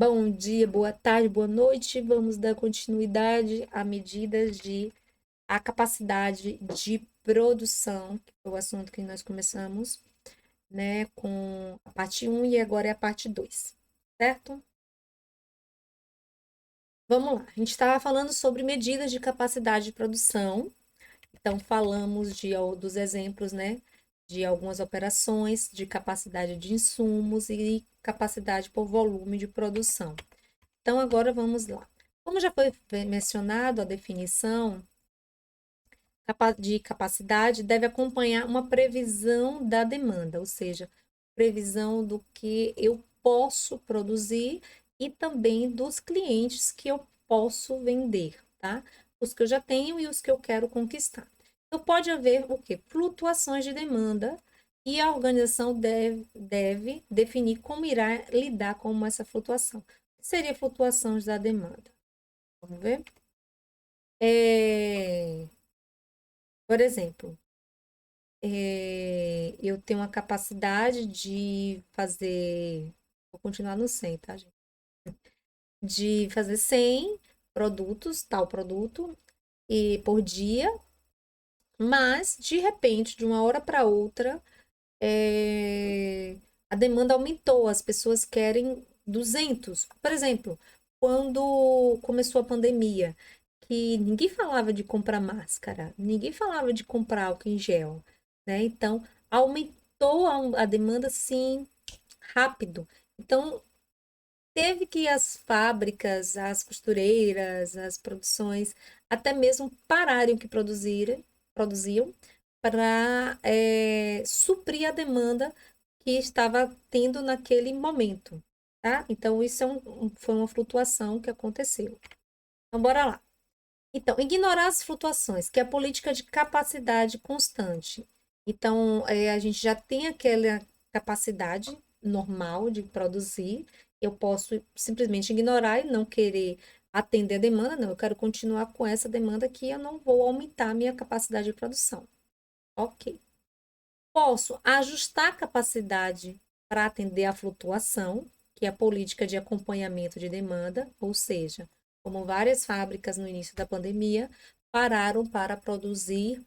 Bom dia, boa tarde, boa noite. Vamos dar continuidade a medidas de a capacidade de produção, que foi o assunto que nós começamos, né, com a parte um e agora é a parte 2, certo? Vamos lá. A gente estava falando sobre medidas de capacidade de produção. Então, falamos dos exemplos, né, de algumas operações, de capacidade de insumos e capacidade por volume de produção. Então, agora vamos lá. Como já foi mencionado, a definição de capacidade deve acompanhar uma previsão da demanda, ou seja, previsão do que eu posso produzir e também dos clientes que eu posso vender, tá? Os que eu já tenho e os que eu quero conquistar. Então, pode haver o quê? Flutuações de demanda e a organização deve definir como irá lidar com essa flutuação. O que seria flutuações da demanda? Vamos ver? É, por exemplo, eu tenho uma capacidade de fazer. Vou continuar no 100, tá, gente? De fazer 100 produtos, tal produto, e por dia, mas de repente, de uma hora para outra, é, a demanda aumentou, as pessoas querem 200. Por exemplo, quando começou a pandemia, que ninguém falava de comprar máscara, ninguém falava de comprar álcool em gel, né? Então, aumentou a demanda, sim, rápido. Então, teve que as fábricas, as costureiras, as produções, até mesmo pararem o que produziam para suprir a demanda que estava tendo naquele momento, tá? Então, isso foi uma flutuação que aconteceu. Então, bora lá. Então, ignorar as flutuações, que é a política de capacidade constante. Então, a gente já tem aquela capacidade normal de produzir, eu posso simplesmente ignorar e não querer atender a demanda, não, eu quero continuar com essa demanda aqui, eu não vou aumentar a minha capacidade de produção. Ok. Posso ajustar a capacidade para atender a flutuação, que é a política de acompanhamento de demanda, ou seja, como várias fábricas no início da pandemia pararam para produzir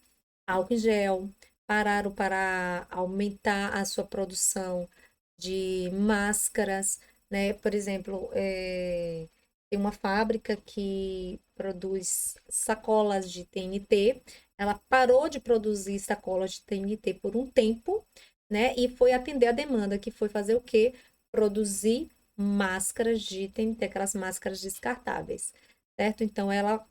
álcool em gel, pararam para aumentar a sua produção de máscaras, né? Por exemplo, tem uma fábrica que produz sacolas de TNT, ela parou de produzir sacolas de TNT por um tempo, né? E foi atender a demanda, que foi fazer o quê? Produzir máscaras de TNT, aquelas máscaras descartáveis, certo? Então, ela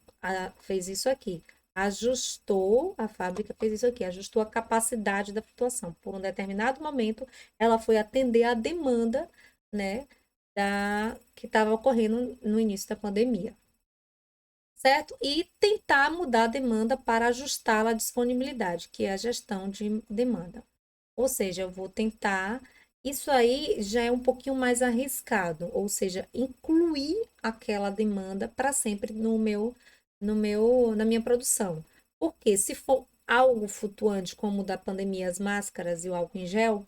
fez isso aqui. Ajustou, a fábrica fez isso aqui, ajustou a capacidade da flutuação. Por um determinado momento, ela foi atender a demanda, né, que estava ocorrendo no início da pandemia, certo? E tentar mudar a demanda para ajustá-la à disponibilidade, que é a gestão de demanda. Ou seja, eu vou tentar. Isso aí já é um pouquinho mais arriscado, ou seja, incluir aquela demanda para sempre na minha produção. Porque se for algo flutuante, como o da pandemia, as máscaras e o álcool em gel,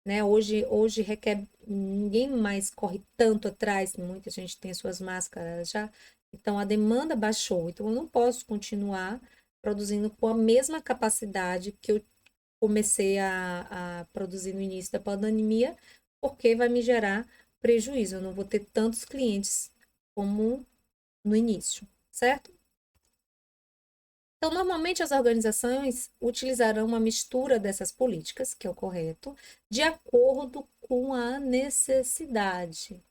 né? Hoje requer, ninguém mais corre tanto atrás, muita gente tem suas máscaras já, então a demanda baixou, então eu não posso continuar produzindo com a mesma capacidade que eu comecei a produzir no início da pandemia, porque vai me gerar prejuízo, eu não vou ter tantos clientes como no início, certo? Então, normalmente as organizações utilizarão uma mistura dessas políticas, que é o correto, de acordo com a necessidade,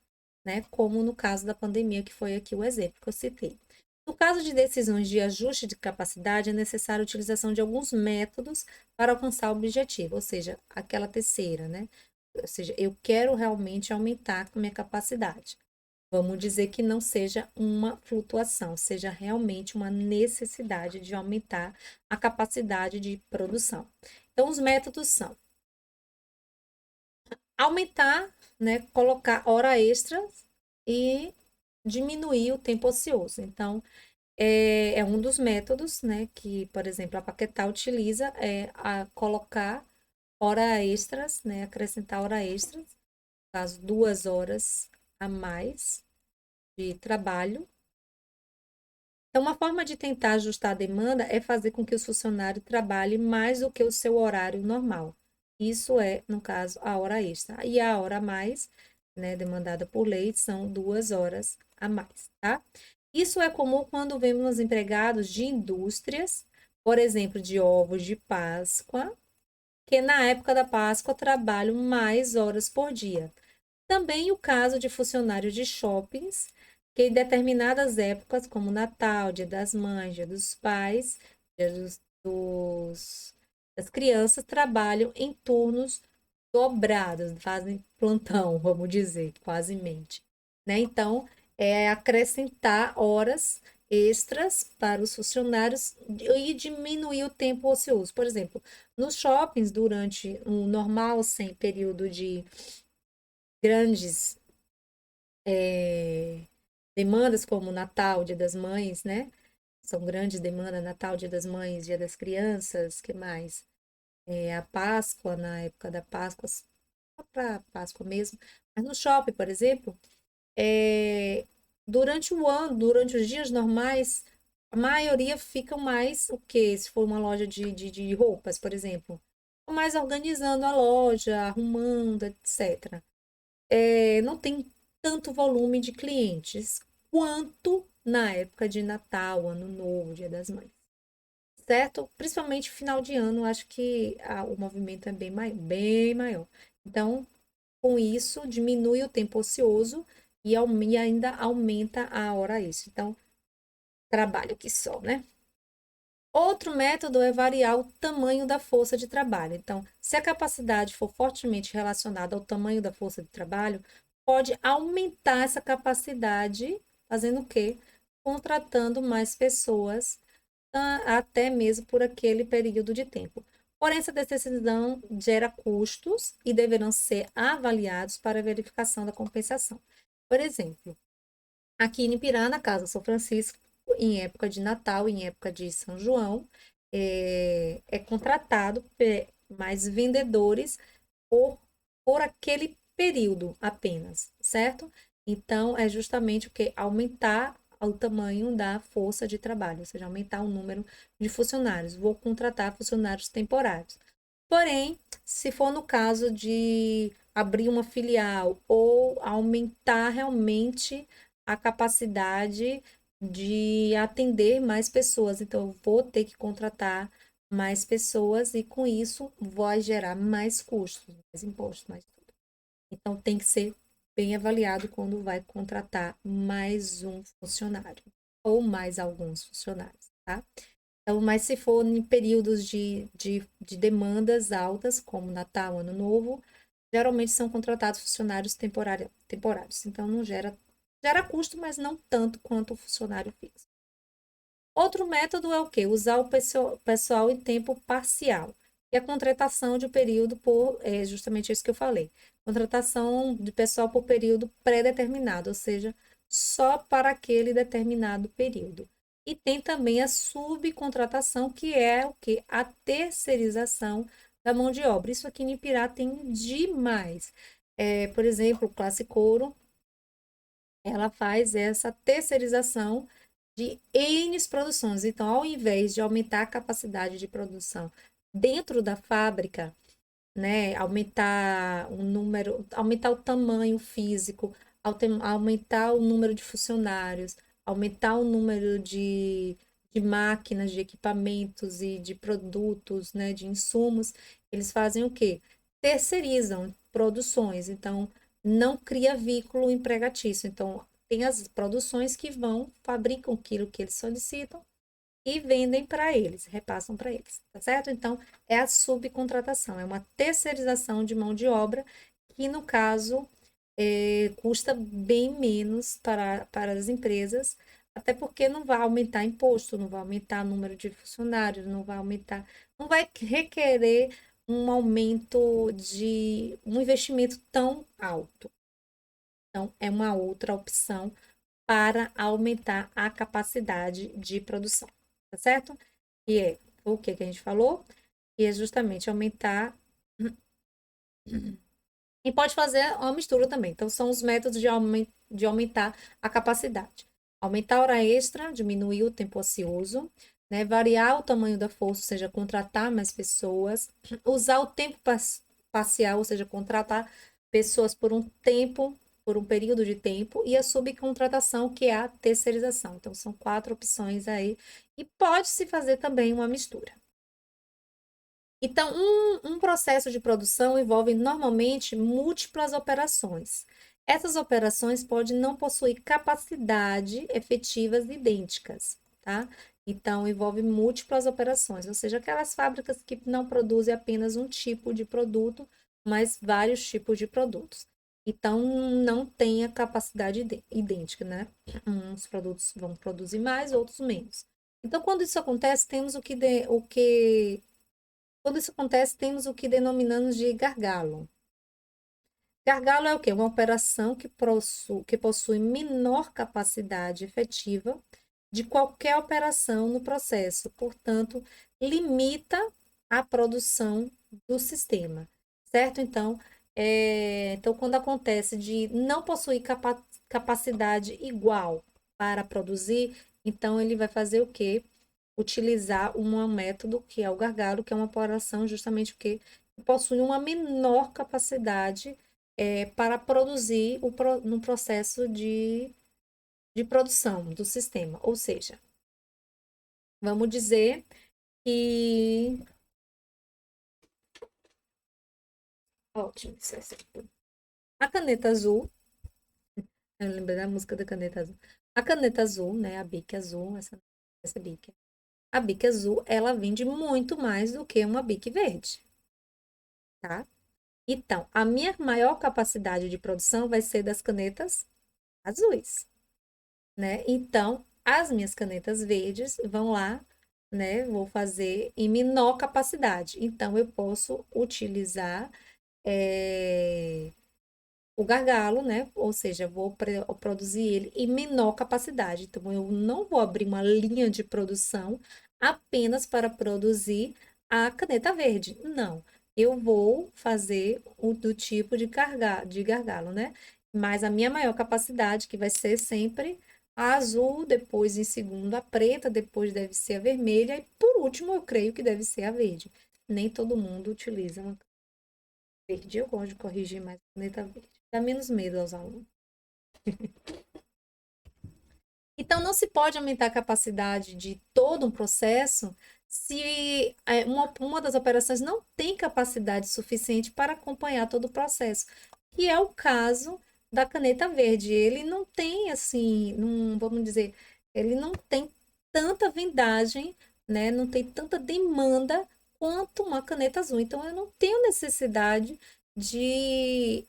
né? Como no caso da pandemia, que foi aqui o exemplo que eu citei. No caso de decisões de ajuste de capacidade, é necessária a utilização de alguns métodos para alcançar o objetivo, ou seja, aquela terceira, né? Ou seja, eu quero realmente aumentar a minha capacidade. Vamos dizer que não seja uma flutuação, seja realmente uma necessidade de aumentar a capacidade de produção. Então, os métodos são aumentar, né, colocar hora extras e diminuir o tempo ocioso. Então, é um dos métodos, né, que, por exemplo, a Paquetá utiliza, é a colocar hora extras, né, acrescentar hora extras, no caso, 2 horas a mais, de trabalho. Então, uma forma de tentar ajustar a demanda é fazer com que o funcionário trabalhe mais do que o seu horário normal. Isso é, no caso, a hora extra. E a hora a mais, né, demandada por lei, são 2 horas a mais, tá? Isso é comum quando vemos empregados de indústrias, por exemplo, de ovos de Páscoa, que na época da Páscoa trabalham mais horas por dia. Também o caso de funcionários de shoppings, que em determinadas épocas, como Natal, Dia das Mães, Dia dos Pais, Dia das crianças, trabalham em turnos dobrados, fazem plantão, vamos dizer, quasemente, né? Então, é acrescentar horas extras para os funcionários e diminuir o tempo ocioso. Por exemplo, nos shoppings, durante um normal, sem período de grandes demandas como Natal, Dia das Mães, né? São grandes demandas, Natal, Dia das Mães, Dia das Crianças, que mais? A Páscoa, na época da Páscoa, só para Páscoa mesmo. Mas no shopping, por exemplo, é, durante o ano, durante os dias normais, a maioria fica mais o quê? Se for uma loja de roupas, por exemplo, mais organizando a loja, arrumando, etc. Não tem tanto volume de clientes quanto na época de Natal, Ano Novo, Dia das Mães, certo? Principalmente final de ano, acho que o movimento é bem maior. Então, com isso, diminui o tempo ocioso e ainda aumenta a hora extra. Então, trabalho que só, né? Outro método é variar o tamanho da força de trabalho. Então, se a capacidade for fortemente relacionada ao tamanho da força de trabalho, pode aumentar essa capacidade, fazendo o quê? Contratando mais pessoas, até mesmo por aquele período de tempo. Porém, essa decisão gera custos e deverão ser avaliados para a verificação da compensação. Por exemplo, aqui em Ipirá, na Casa São Francisco, em época de Natal, em época de São João, é contratado mais vendedores por, por aquele período apenas, certo? Então, é justamente o que? Aumentar o tamanho da força de trabalho, ou seja, aumentar o número de funcionários. Vou contratar funcionários temporários. Porém, se for no caso de abrir uma filial ou aumentar realmente a capacidade de atender mais pessoas, então eu vou ter que contratar mais pessoas e com isso vai gerar mais custos, mais impostos, mais tudo. Então tem que ser bem avaliado quando vai contratar mais um funcionário ou mais alguns funcionários, tá? Então, mas se for em períodos de demandas altas, como Natal, Ano Novo, geralmente são contratados funcionários temporários. Então, não gera custo, mas não tanto quanto o funcionário fixo. Outro método é o quê? Usar o pessoal em tempo parcial. E a contratação de período é justamente isso que eu falei. Contratação de pessoal por período pré-determinado, ou seja, só para aquele determinado período. E tem também a subcontratação, que é o quê? A terceirização da mão de obra. Isso aqui em Ipirá tem demais. Por exemplo, o Classe Couro, ela faz essa terceirização de N produções. Então, ao invés de aumentar a capacidade de produção dentro da fábrica, né, aumentar o número, aumentar o tamanho físico, aumentar o número de funcionários, aumentar o número de máquinas, de equipamentos e de produtos, né, de insumos, eles fazem o quê? Terceirizam produções. Então, não cria vínculo empregatício. Então, tem as produções que fabricam aquilo que eles solicitam e vendem para eles, repassam para eles, tá certo? Então, é a subcontratação, é uma terceirização de mão de obra que, no caso, custa bem menos para as empresas, até porque não vai aumentar imposto, não vai aumentar o número de funcionários, não vai requerer um aumento de um investimento tão alto. Então, é uma outra opção para aumentar a capacidade de produção, tá certo? E é o que a gente falou? E é justamente aumentar. E pode fazer uma mistura também. Então, são os métodos de de aumentar a capacidade. Aumentar a hora extra, diminuir o tempo ocioso, né? Variar o tamanho da força, ou seja, contratar mais pessoas, usar o tempo parcial, ou seja, contratar pessoas por um tempo, por um período de tempo, e a subcontratação, que é a terceirização. Então, são 4 opções aí, e pode-se fazer também uma mistura. Então, um processo de produção envolve normalmente múltiplas operações. Essas operações podem não possuir capacidade efetivas idênticas, tá? Então, envolve múltiplas operações, ou seja, aquelas fábricas que não produzem apenas um tipo de produto, mas vários tipos de produtos. Então, não tem a capacidade idêntica, né? Uns produtos vão produzir mais, outros menos. Então, quando isso acontece, temos quando isso acontece, temos o que denominamos de gargalo. Gargalo é o quê? Uma operação que possui menor capacidade efetiva de qualquer operação no processo, portanto, limita a produção do sistema, certo? Então, quando acontece de não possuir capacidade igual para produzir, então ele vai fazer o quê? Utilizar um método que é o gargalo, que é uma operação justamente porque possui uma menor capacidade para produzir no processo de produção do sistema. Ou seja, vamos dizer que. Ótimo, isso é certo. A caneta azul, eu lembrei da música da caneta azul. A caneta azul, né? A Bic azul, essa Bic. A Bic azul, ela vende muito mais do que uma Bic verde, tá? Então, a minha maior capacidade de produção vai ser das canetas azuis, né? Então, as minhas canetas verdes vão lá, né? Vou fazer em menor capacidade. Então, eu posso utilizar o gargalo, né? Ou seja, vou produzir ele em menor capacidade. Então, eu não vou abrir uma linha de produção apenas para produzir a caneta verde. Não. Eu vou fazer o do tipo de gargalo, né? Mas a minha maior capacidade, que vai ser sempre a azul, depois em segundo a preta, depois deve ser a vermelha e por último eu creio que deve ser a verde. Nem todo mundo utiliza uma verde. Eu gosto de corrigir mais a caneta verde. Dá menos medo aos alunos. Então, não se pode aumentar a capacidade de todo um processo se uma das operações não tem capacidade suficiente para acompanhar todo o processo, que é o caso da caneta verde. Ele não tem, assim, não, vamos dizer, ele não tem tanta vendagem, né? Não tem tanta demanda quanto uma caneta azul. Então, eu não tenho necessidade de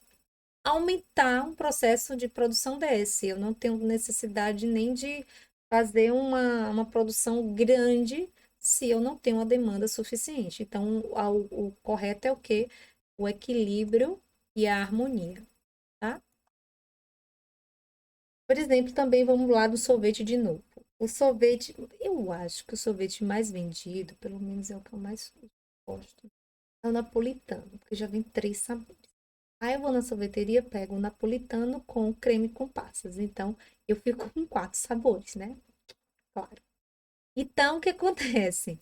aumentar um processo de produção desse. Eu não tenho necessidade nem de fazer uma produção grande se eu não tenho uma demanda suficiente. Então, o correto é o quê? O equilíbrio e a harmonia, tá? Por exemplo, também vamos lá do sorvete de novo. O sorvete, eu acho que o sorvete mais vendido, pelo menos é o que eu mais gosto, é o napolitano, porque já vem 3 sabores. Aí eu vou na sorveteria, pego o napolitano com creme com passas. Então, eu fico com 4 sabores, né? Claro. Então, o que acontece?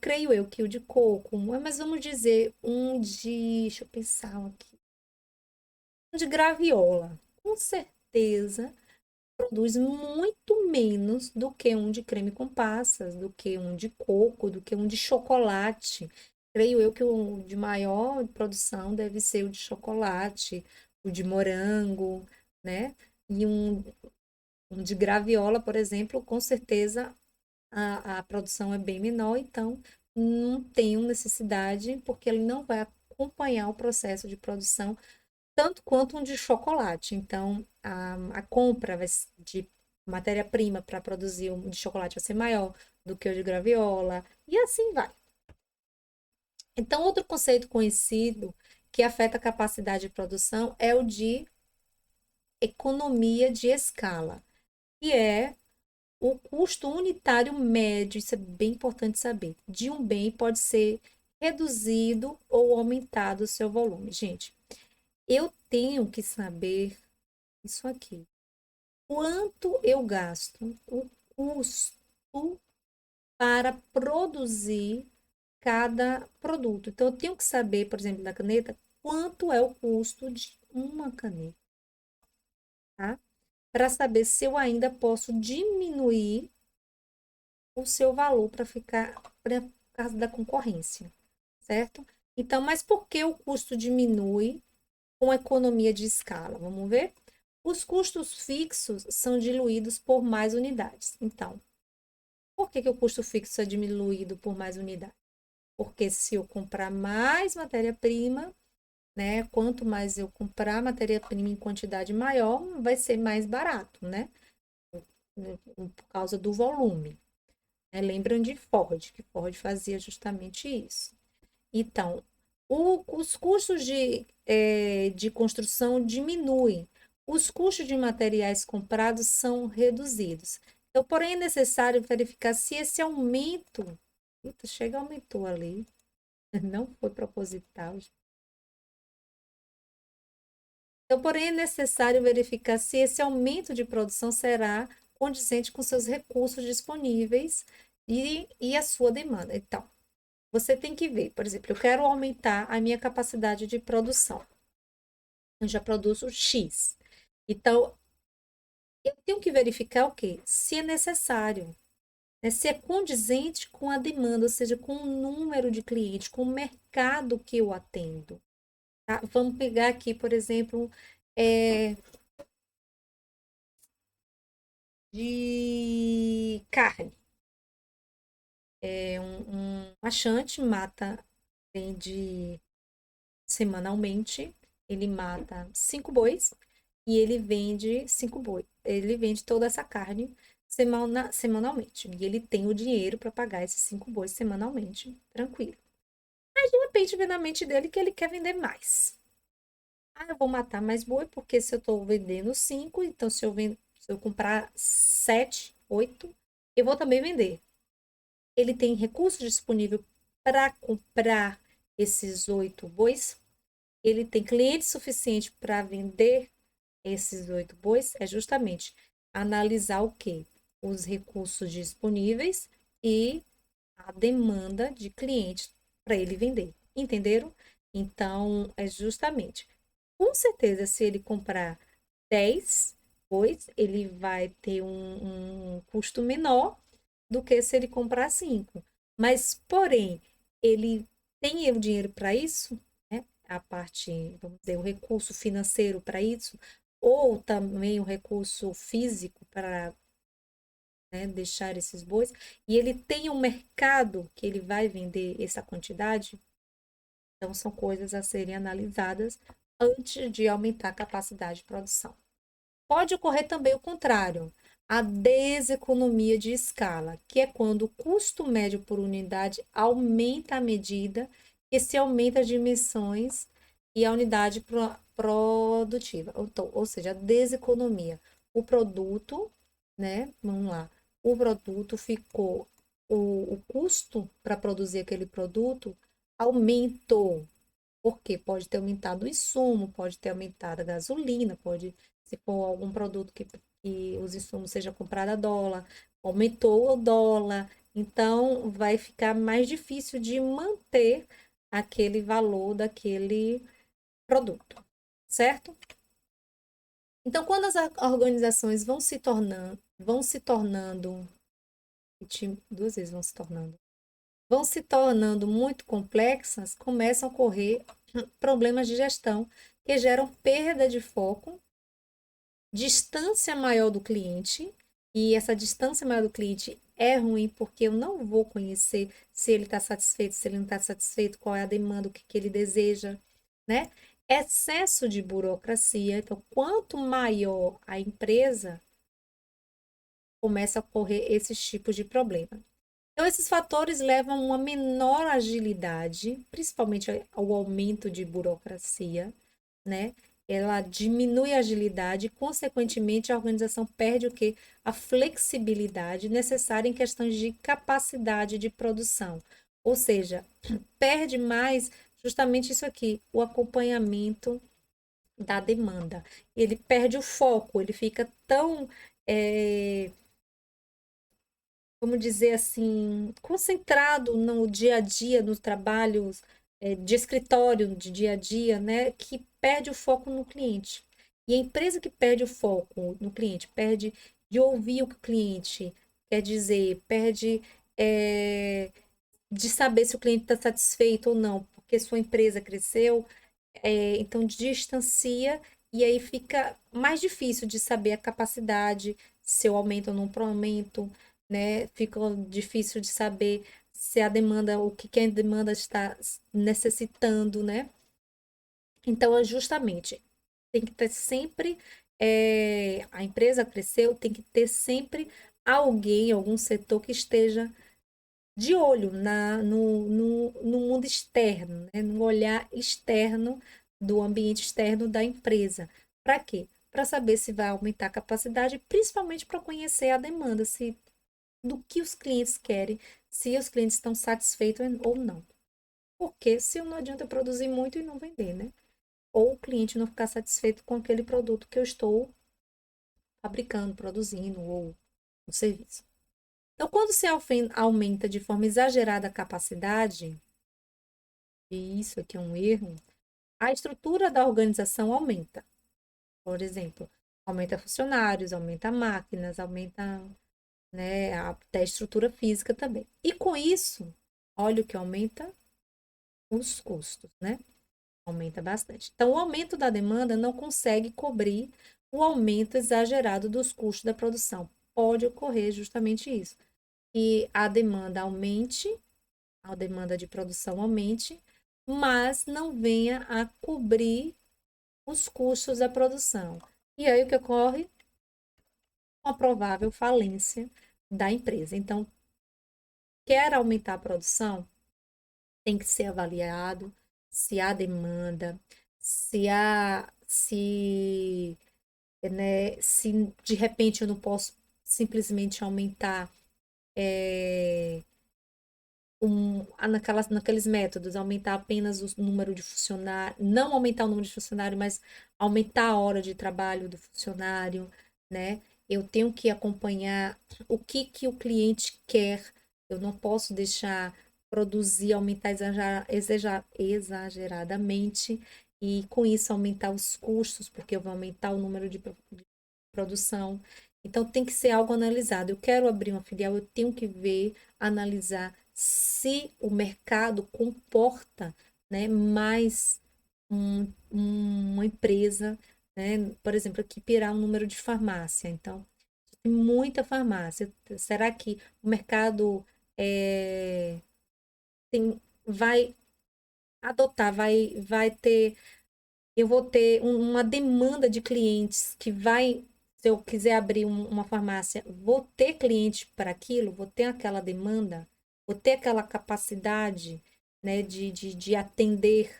Creio eu que o de coco, mas vamos dizer um de, deixa eu pensar aqui, um de graviola. Com certeza produz muito menos do que um de creme com passas, do que um de coco, do que um de chocolate. Creio eu que o de maior produção deve ser o de chocolate, o de morango, né? E um de graviola, por exemplo, com certeza a produção é bem menor, então não tenho necessidade, porque ele não vai acompanhar o processo de produção tanto quanto um de chocolate. Então, a compra de matéria-prima para produzir um de chocolate vai ser maior do que o de graviola, e assim vai. Então, outro conceito conhecido que afeta a capacidade de produção é o de economia de escala, que é o custo unitário médio, isso é bem importante saber, de um bem pode ser reduzido ou aumentado o seu volume. Gente, eu tenho que saber isso aqui. Quanto eu gasto? O custo para produzir cada produto. Então, eu tenho que saber, por exemplo, da caneta, quanto é o custo de uma caneta, tá? Para saber se eu ainda posso diminuir o seu valor para ficar por causa da concorrência, certo? Então, mas por que o custo diminui com economia de escala? Vamos ver? Os custos fixos são diluídos por mais unidades. Então, por que o custo fixo é diluído por mais unidades? Porque se eu comprar mais matéria-prima, né? Quanto mais eu comprar matéria-prima em quantidade maior, vai ser mais barato, né? Por causa do volume. Né? Lembram de Ford, que Ford fazia justamente isso. Então, os custos de construção diminuem. Os custos de materiais comprados são reduzidos. Então, porém, é necessário verificar se esse aumento. Eita, chega, aumentou ali. Não foi proposital. Então, porém, é necessário verificar se esse aumento de produção será condizente com seus recursos disponíveis e a sua demanda. Então, você tem que ver, por exemplo, eu quero aumentar a minha capacidade de produção. Eu já produzo X. Então, eu tenho que verificar o quê? Se é necessário, né? Se é condizente com a demanda, ou seja, com o número de clientes, com o mercado que eu atendo. Tá? Vamos pegar aqui, por exemplo, de carne. Um achante mata, vende semanalmente, ele mata 5 bois e ele vende 5 bois. Ele vende toda essa carne semanalmente. E ele tem o dinheiro para pagar esses 5 bois semanalmente, tranquilo. Mas de repente vem na mente dele que ele quer vender mais. Ah, eu vou matar mais boi, porque se eu estou vendendo 5, então se eu comprar 7, 8, eu vou também vender. Ele tem recurso disponível para comprar esses 8 bois? Ele tem cliente suficiente para vender esses 8 bois? É justamente analisar o quê? Os recursos disponíveis e a demanda de cliente para ele vender. Entenderam? Então, é justamente, com certeza, se ele comprar 10 bois, ele vai ter um custo menor do que se ele comprar 5. Mas, porém, ele tem o dinheiro para isso, né? A parte, vamos dizer, o recurso financeiro para isso, ou também o recurso físico para, né, deixar esses bois, e ele tem um mercado que ele vai vender essa quantidade. Então, são coisas a serem analisadas antes de aumentar a capacidade de produção. Pode ocorrer também o contrário, a deseconomia de escala, que é quando o custo médio por unidade aumenta à medida que se aumenta as dimensões e a unidade produtiva. Então, ou seja, a deseconomia. O produto, né? Vamos lá. O produto ficou, o custo para produzir aquele produto aumentou. Porque pode ter aumentado o insumo, pode ter aumentado a gasolina, pode, se for algum produto que os insumos seja comprado a dólar, aumentou o dólar, então vai ficar mais difícil de manter aquele valor daquele produto, certo? Então, quando as organizações vão se tornando, duas vezes vão se tornando muito complexas, começam a ocorrer problemas de gestão que geram perda de foco, distância maior do cliente, e essa distância maior do cliente é ruim porque eu não vou conhecer se ele está satisfeito, se ele não está satisfeito, qual é a demanda, o que ele deseja, né? Excesso de burocracia. Então, quanto maior a empresa, começa a ocorrer esses tipos de problema. Então, esses fatores levam a uma menor agilidade, principalmente ao aumento de burocracia, né? Ela diminui a agilidade e, consequentemente, a organização perde o quê? A flexibilidade necessária em questões de capacidade de produção. Ou seja, perde mais justamente isso aqui, o acompanhamento da demanda. Ele perde o foco, ele fica tão, vamos dizer assim, concentrado no dia a dia, nos trabalhos, de escritório, de dia a dia, né, que perde o foco no cliente. E a empresa que perde o foco no cliente, perde de ouvir o que o cliente quer dizer, perde, eh, de saber se o cliente está satisfeito ou não, porque sua empresa cresceu, então distancia e aí fica mais difícil de saber a capacidade, se eu aumento ou não para aumento, né? Fica difícil de saber se a demanda, o que a demanda está necessitando, né? Então, é justamente, tem que ter sempre, a empresa cresceu, tem que ter sempre alguém, algum setor que esteja de olho no mundo externo, né? No olhar externo do ambiente externo da empresa. Para quê? Para saber se vai aumentar a capacidade, principalmente para conhecer a demanda, se do que os clientes querem, se os clientes estão satisfeitos ou não. Porque se não adianta eu produzir muito e não vender, né? Ou o cliente não ficar satisfeito com aquele produto que eu estou fabricando, produzindo ou o serviço. Então, quando se aumenta de forma exagerada a capacidade, e isso aqui é um erro, a estrutura da organização aumenta. Por exemplo, aumenta funcionários, aumenta máquinas, aumenta, né, até a estrutura física também. E com isso, olha o que aumenta os custos, né? Aumenta bastante. Então, o aumento da demanda não consegue cobrir o aumento exagerado dos custos da produção. Pode ocorrer justamente isso. E a demanda aumente, a demanda de produção aumente, mas não venha a cobrir os custos da produção. E aí o que ocorre? Uma provável falência da empresa. Então, quer aumentar a produção, tem que ser avaliado se há demanda, se de repente eu não posso simplesmente aumentar naqueles métodos, aumentar apenas o número de funcionários, não aumentar o número de funcionários, mas aumentar a hora de trabalho do funcionário, né? Eu tenho que acompanhar o que que o cliente quer, eu não posso deixar produzir, aumentar exageradamente e com isso aumentar os custos, porque eu vou aumentar o número de produção. Então tem que ser algo analisado. Eu quero abrir uma filial, eu tenho que ver, analisar se o mercado comporta, né, mais uma empresa, né? Por exemplo, aqui Pirá um número de farmácia. Então, tem muita farmácia. Será que o mercado vai adotar, vai ter eu vou ter uma demanda de clientes que vai, se eu quiser abrir uma farmácia, vou ter cliente para aquilo, vou ter aquela demanda, vou ter aquela capacidade, né, de atender.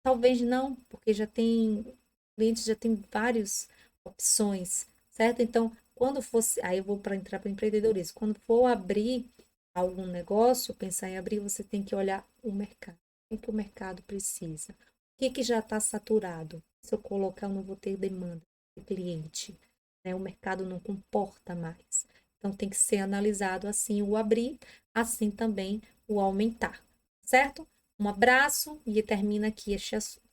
Talvez não, porque já tem clientes, já tem várias opções, certo? Então, quando fosse, aí eu vou para entrar para empreendedorismo. Quando for abrir algum negócio, pensar em abrir, você tem que olhar o mercado. O que o mercado precisa? O que já está saturado? Se eu colocar, eu não vou ter demanda de cliente, né? O mercado não comporta mais. Então, tem que ser analisado assim o abrir, assim também o aumentar, certo? Um abraço e termina aqui este assunto.